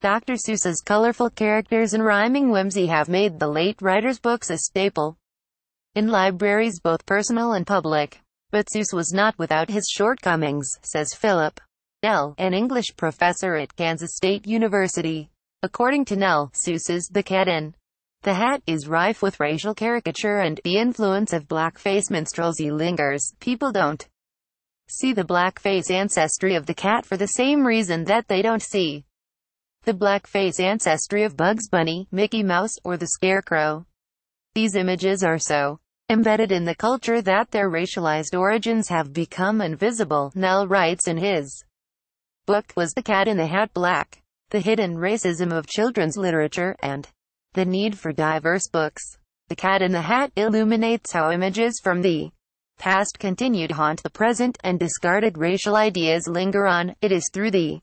Dr. Seuss's colorful characters and rhyming whimsy have made the late writer's books a staple in libraries both personal and public. But Seuss was not without his shortcomings, says Philip Nell, an English professor at Kansas State University. According to Nell, Seuss's The Cat in the Hat is rife with racial caricature and the influence of blackface minstrelsy lingers. People don't see the blackface ancestry of the cat for the same reason that they don't see the blackface ancestry of Bugs Bunny, Mickey Mouse, or the Scarecrow. These images are so embedded in the culture that their racialized origins have become invisible. Nell writes in his book, Was the Cat in the Hat Black? The Hidden Racism of Children's Literature, and the Need for Diverse Books. The Cat in the Hat illuminates how images from the past continue to haunt the present, and discarded racial ideas linger on. It is through the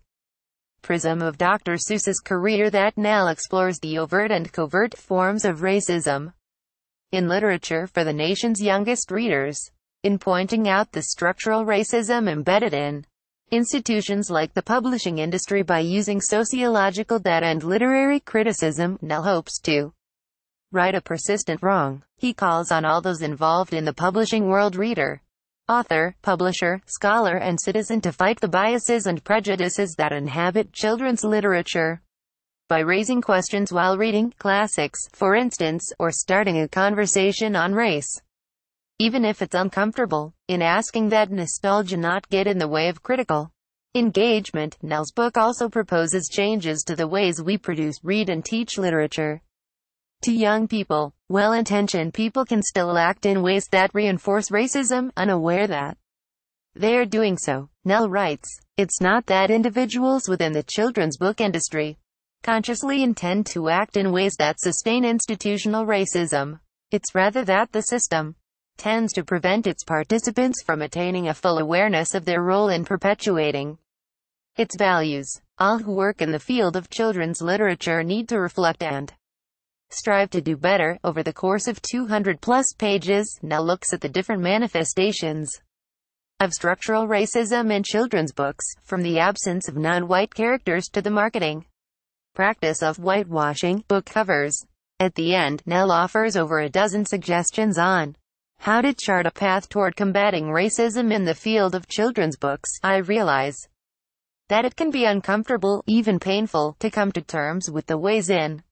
prism of Dr. Seuss's career that Nell explores the overt and covert forms of racism in literature for the nation's youngest readers, in pointing out the structural racism embedded in institutions like the publishing industry. By using sociological data and literary criticism, Nell hopes to right a persistent wrong. He calls on all those involved in the publishing world, reader, author, publisher, scholar, and citizen, to fight the biases and prejudices that inhabit children's literature. By raising questions while reading classics, for instance, or starting a conversation on race, even if it's uncomfortable, in asking that nostalgia not get in the way of critical engagement. Nell's book also proposes changes to the ways we produce, read, and teach literature. To young people, well-intentioned people can still act in ways that reinforce racism, unaware that they are doing so. Nell writes, it's not that individuals within the children's book industry consciously intend to act in ways that sustain institutional racism. It's rather that the system tends to prevent its participants from attaining a full awareness of their role in perpetuating its values. All who work in the field of children's literature need to reflect and strive to do better. Over the course of 200-plus pages, Nell looks at the different manifestations of structural racism in children's books, from the absence of non-white characters to the marketing practice of whitewashing book covers. At the end, Nell offers over a dozen suggestions on how to chart a path toward combating racism in the field of children's books. I realize that it can be uncomfortable, even painful, to come to terms with the ways in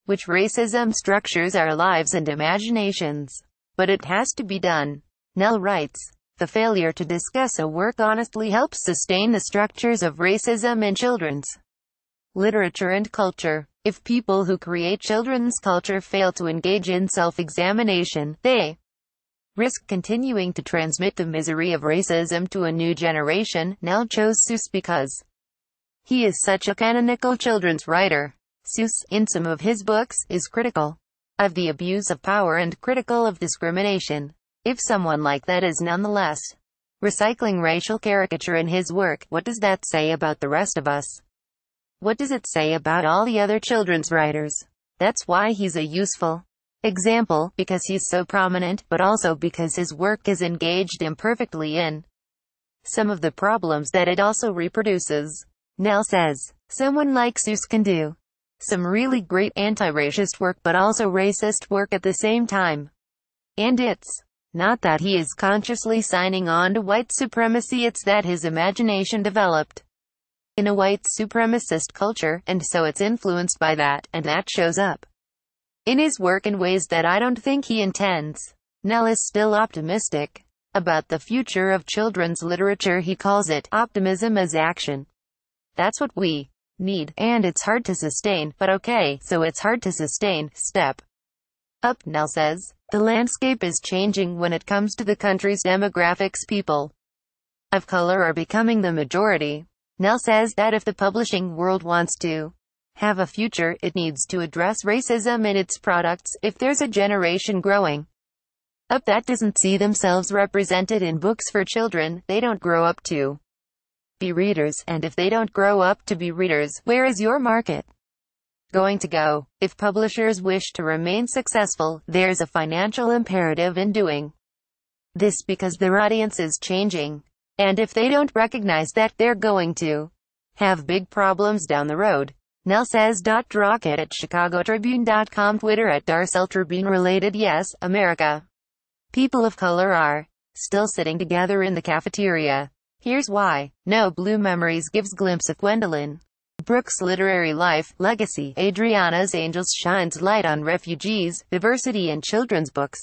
which racism structures our lives and imaginations. But it has to be done. Nell writes, the failure to discuss a work honestly helps sustain the structures of racism in children's literature and culture. If people who create children's culture fail to engage in self-examination, they risk continuing to transmit the misery of racism to a new generation. Nell chose Seuss because he is such a canonical children's writer. Seuss, in some of his books, is critical of the abuse of power and critical of discrimination. If someone like that is nonetheless recycling racial caricature in his work, what does that say about the rest of us? What does it say about all the other children's writers? That's why he's a useful example, because he's so prominent, but also because his work is engaged imperfectly in some of the problems that it also reproduces. Nell says, someone like Seuss can do some really great anti-racist work but also racist work at the same time. And it's not that he is consciously signing on to white supremacy, it's that his imagination developed in a white supremacist culture, and so it's influenced by that, and that shows up in his work in ways that I don't think he intends. Nell is still optimistic about the future of children's literature. He calls it optimism as action. That's what we need, and it's hard to sustain, but okay, so it's hard to sustain. Step up, Nell says. The landscape is changing when it comes to the country's demographics. People of color are becoming the majority. Nell says that if the publishing world wants to have a future, it needs to address racism in its products. If there's a generation growing up that doesn't see themselves represented in books for children, they don't grow up to be readers, and if they don't grow up to be readers, where is your market going to go? If publishers wish to remain successful, there's a financial imperative in doing this because their audience is changing. And if they don't recognize that, they're going to have big problems down the road. Nell says. Rocket at ChicagoTribune.com. Twitter at Darcel Tribune. Related. Yes, America. People of color are still sitting together in the cafeteria. Here's why. No Blue Memories gives glimpse of Gwendolyn Brooks' literary life, legacy. Adriana's Angels shines light on refugees, diversity in children's books.